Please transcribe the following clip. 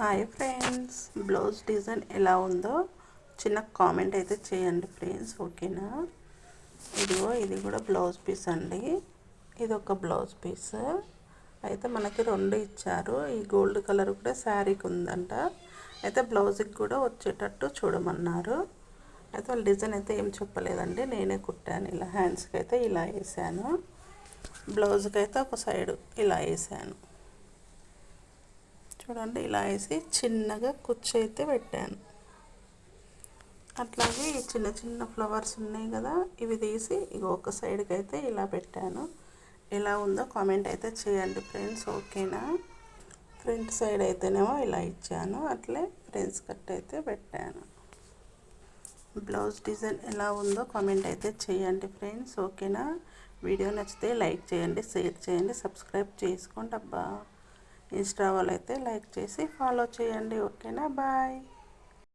Hi friends, blouse design ఎలా ఉందో చిన్న కామెంట్ అయితే చేయండి ఫ్రెండ్స్. ఓకేనా? ఇదిగో ఇది కూడా బ్లౌజ్ పీస్ అండి. ఇది ఒక బ్లౌజ్ పీస్ అయితే మనకి రెండు ఇచ్చారు. ఈ గోల్డ్ కలర్ కూడా శారీకి ఉందంట. అయితే బ్లౌజ్కి కూడా వచ్చేటట్టు చూడమన్నారు. అయితే వాళ్ళ డిజైన్ అయితే ఏం చెప్పలేదండి, నేనే కుట్టాను. ఇలా హ్యాండ్స్కి అయితే ఇలా వేసాను, బ్లౌజ్కి అయితే ఒక సైడు ఇలా వేసాను. చూడండి, ఇలా వేసి చిన్నగా కుచ్చు అయితే పెట్టాను. అట్లాగే చిన్న చిన్న ఫ్లవర్స్ ఉన్నాయి కదా, ఇవి తీసి ఒక సైడ్కి అయితే ఇలా పెట్టాను. ఎలా ఉందో కామెంట్ అయితే చేయండి ఫ్రెండ్స్. ఓకేనా? ఫ్రంట్ సైడ్ అయితేనేమో ఇలా ఇచ్చాను, అట్లే ఫ్రెండ్స్ కట్ అయితే పెట్టాను. బ్లౌజ్ డిజైన్ ఎలా ఉందో కామెంట్ అయితే చేయండి ఫ్రెండ్స్. ఓకేనా? వీడియో నచ్చితే లైక్ చేయండి, షేర్ చేయండి, సబ్స్క్రైబ్ చేసుకోండి అబ్బా. ఇన్స్టా వాళ్ళు అయితే లైక్ చేసి ఫాలో చేయండి. ఓకేనా? బాయ్.